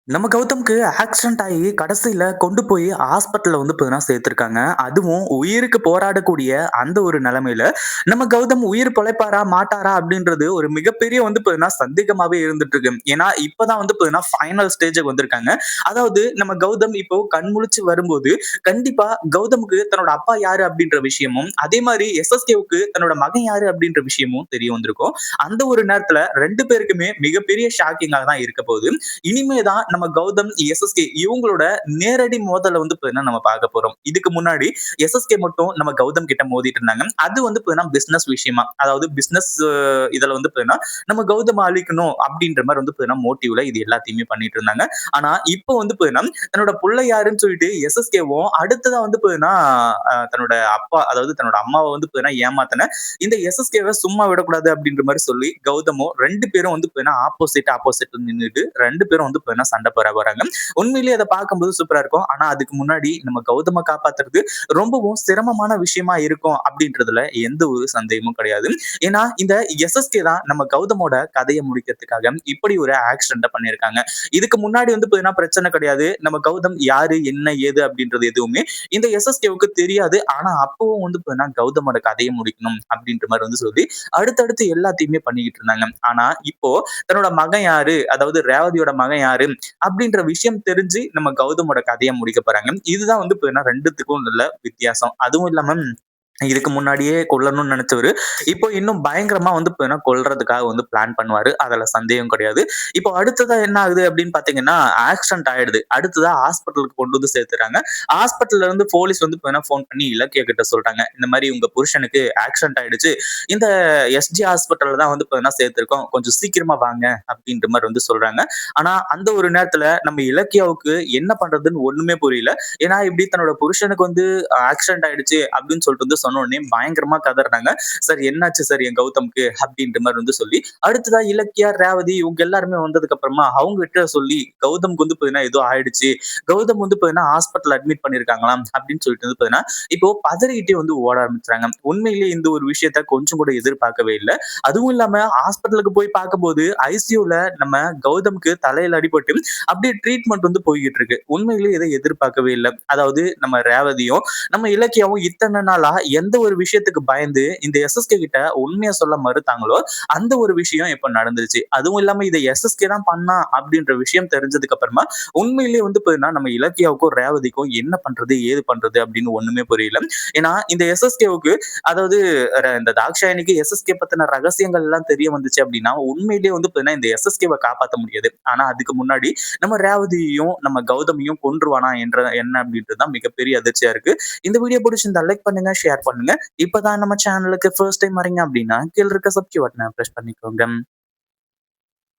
நம்ம கௌதம்க்கு ஆக்சிடென்ட் ஆயி கடைசியில கொண்டு போய் ஹாஸ்பிட்டல்ல வந்து பார்த்தீங்கன்னா சேர்த்துருக்காங்க. அதுவும் உயிருக்கு போராடக்கூடிய அந்த ஒரு நிலைமையில, நம்ம கௌதம் உயிர் பொழைப்பாரா? மாட்டாரா? அப்படின்றது ஒரு மிகப்பெரிய வந்து பார்த்தீங்கன்னா சந்தேகமாவே இருந்துட்டு இருக்கு. ஏன்னா, இப்ப தான் வந்து பார்த்தீங்கன்னா ஃபைனல் ஸ்டேஜ்க்கு வந்திருக்காங்க. அதாவது நம்ம கௌதம் இப்போ கண் முழிச்சு வரும்போது, கண்டிப்பா கௌதமுக்கு தன்னோட அப்பா யாரு? அப்படின்ற விஷயமும், அதே மாரி எஸ்எஸ்கேவுக்கு தன்னோட மகன் யாரு? அப்படின்ற விஷயமும் தெரிய வந்திருக்கும். அந்த ஒரு நேரத்துல 2 பேருக்குமே மிகப்பெரிய ஷாக்கிங்கா தான் இருக்க போகுது. இனிமே தான் நம்ம கௌதம், எஸ்எஸ்கே இவங்களோட நேரடி மோதல வந்து பார்த்தீங்கன்னா நம்ம பார்க்க போறோம். இதுக்கு முன்னாடி எஸ்எஸ்கே மட்டும் நம்ம கௌதம் கிட்ட மோதிட்டு இருந்தாங்க. அது வந்து பார்த்தீங்கன்னா பிசினஸ் விஷயமா. அதாவது பிசினஸ் இதுல வந்து பார்த்தீங்கன்னா நம்ம கௌதம அழிக்கணும் அப்படின்ற மாரி வந்து பார்த்தீங்கன்னா மோட்டிவ்ல இது எல்லாத்தையுமே பண்ணிட்டு இருந்தாங்க. ஆனா இப்போ வந்து பார்த்தீங்கன்னா தன்னோட புள்ள யாருன்னு சொல்லிட்டு எஸ்எஸ்கேவும் அடுத்ததா வந்து பார்த்தீங்கன்னா தன்னோட அப்பா அதாவது தன்னோட அம்மாவ வந்து பார்த்தீங்கன்னா ஏமாத்துன இந்த எஸ்எஸ்கேவ சும்மா விடக்கூடாது அப்படின்ற மாரி சொல்லி கௌதமும் 2 பேரும் வந்து பார்த்தீங்கன்னா ஆப்போசிட்ல நின்னுட்டு 2 பேரும் வந்து பார்த்தீங்கன்னா சண்டை போட வராங்க. உண்மையிலேயே அத பார்க்கும்போது சூப்பரா இருக்கும். ஆனா அதுக்கு முன்னாடி நம்ம கௌதம காப்பாத்துறது ரொம்பவும் சிரமமான விஷயமா இருக்கும் அப்படின்றதுல எந்த ஒரு சந்தேகமும் கிடையாது. ஏன்னா இந்த எஸ்எஸ்கே தான் நம்ம கௌதமோட கதைய முடிக்கிறதுக்காக இப்படி ஒரு ஆக்சிடென்ட்ட பண்ணியிருக்காங்க. இதுக்கு முன்னாடி வந்து பார்த்தீங்கன்னா பிரச்சனை கிடையாது. நம்ம கௌதம் யாரு, என்ன, ஏது அப்படின்றது எதுவுமே இந்த எஸ்எஸ்கேவுக்கு தெரியாது. ஆனா அப்பவும் வந்து பார்த்தீங்கன்னா கௌதமோட கதைய முடிக்கணும் அப்படின்ற மாரி வந்து சொல்லி அடுத்தடுத்து எல்லாத்தையுமே பண்ணிக்கிட்டு இருந்தாங்க. ஆனா இப்போ தன்னோட மகன் யாரு? அதாவது ரேவதியோட மகன் யாரு? அப்படின்ற விஷயம் தெரிஞ்சு நம்ம கௌதமோட கதைய முடிக்க போறாங்க. இதுதான் வந்து பார்த்தீங்கன்னா 2த்துக்கும் உள்ள வித்தியாசம். அதுவும் இல்லாம இதுக்கு முன்னாடியே கொல்லணும்னு நெனச்சவரு, இப்போ இன்னும் பயங்கரமா வந்து பார்த்தீங்கன்னா கொல்றதுக்காக வந்து பிளான் பண்ணுவாரு. அதுல சந்தேகம் கிடையாது. இப்போ அடுத்ததா என்ன ஆகுது அப்படின்னு பார்த்தீங்கன்னா, ஆக்சிடென்ட் ஆயிடுது. அடுத்ததா ஹாஸ்பிட்டலுக்கு கொண்டு வந்து சேர்த்துறாங்க. ஹாஸ்பிட்டல்ல இருந்து போலீஸ் வந்து பார்த்தீங்கன்னா ஃபோன் பண்ணி இலக்கியா கிட்ட சொல்றாங்க. இந்த மாரி உங்க புருஷனுக்கு ஆக்சிடென்ட் ஆயிடுச்சு. இந்த எஸ்ஜி ஹாஸ்பிட்டல்ல தான் வந்து பார்த்தீங்கன்னா சேர்த்திருக்கோம். கொஞ்சம் சீக்கிரமா வாங்க அப்படின்ற மாரி வந்து சொல்றாங்க. ஆனா அந்த ஒரு நேரத்துல நம்ம இலக்கியாவுக்கு என்ன பண்றதுன்னு ஒண்ணுமே புரியல. ஏன்னா இப்படி தன்னோட புருஷனுக்கு வந்து ஆக்சிடென்ட் ஆயிடுச்சு அப்படின்னு சொல்லிட்டு வந்து சொன்ன உடனே பயங்கரமா கதறாங்க. சார் என்னாச்சு சார் என் கௌதம்க்கு அப்படின்ற மாதிரி வந்து சொல்லி அடுத்ததா இலக்கியா, ரேவதி இவங்க எல்லாருமே வந்ததுக்கு அப்புறமா அவங்க கிட்ட சொல்லி கௌதம்க்கு வந்து பாத்தீங்கன்னா ஏதோ ஆயிடுச்சு. கௌதம் வந்து பாத்தீங்கன்னா ஹாஸ்பிட்டல் அட்மிட் பண்ணிருக்காங்களாம் அப்படின்னு சொல்லிட்டு வந்து பாத்தீங்கன்னா இப்போ பதறிக்கிட்டே வந்து ஓட ஆரம்பிச்சாங்க. உண்மையிலேயே இந்த ஒரு விஷயத்த கொஞ்சம் கூட எதிர்பார்க்கவே இல்ல. அதுவும் இல்லாம ஹாஸ்பிட்டலுக்கு போய் பார்க்கும்போது ஐசியூல நம்ம கௌதம்க்கு தலையில அடிபட்டு அப்படியே ட்ரீட்மெண்ட் வந்து போய்கிட்டு இருக்கு. உண்மையிலேயே இதை எதிர்பார்க்கவே இல்ல. அதாவது நம்ம ரேவதியும் நம்ம இலக்கியாவும் இத்தனை நாளா எந்த ஒரு விஷயத்துக்கு பயந்து இந்த எஸ்எஸ்கே கிட்ட உண்மையை சொல்ல மறுத்தாங்களோ அந்த ஒரு விஷயம் இப்ப நடந்துருச்சு. அதுவும் இல்லாம இதை எஸ்எஸ்கே தான் பண்ணா அப்படின்ற விஷயம் தெரிஞ்சதுக்கு அப்புறமா உண்மையிலேயே வந்து பாத்தீங்கன்னா நம்ம இலக்கியாவுக்கும் ரேவதிக்கும் என்ன பண்றது ஏது பண்றது அப்படின்னு ஒண்ணுமே புரியல. ஏன்னா இந்த எஸ்எஸ்கேவுக்கு அதாவது இந்த தாக்ஷாயணிக்கு எஸ்எஸ்கே பத்தின ரகசியங்கள் எல்லாம் தெரிய வந்துச்சு அப்படின்னா உண்மையிலேயே வந்து பாத்தீங்கன்னா இந்த எஸ்எஸ்கேவை காப்பாற்ற முடியாது. ஆனா அதுக்கு முன்னாடி நம்ம ரேவதியையும் நம்ம கௌதமியும் கொன்றுவானா என்ற என்ன அப்படின்றது தான் மிகப்பெரிய அதிர்ச்சியா இருக்கு. இந்த வீடியோ பிடிச்சிருந்தா லைக் பண்ணுங்க, ஷேர் பண்ணுங்க. இப்பதான் நம்ம சேனலுக்கு ஃபர்ஸ்ட் டைம் வரீங்க அப்படின்னா கீழ இருக்க சப்ஸ்கிரைப் பட்டனை பிரஸ் பண்ணிக்கோங்க.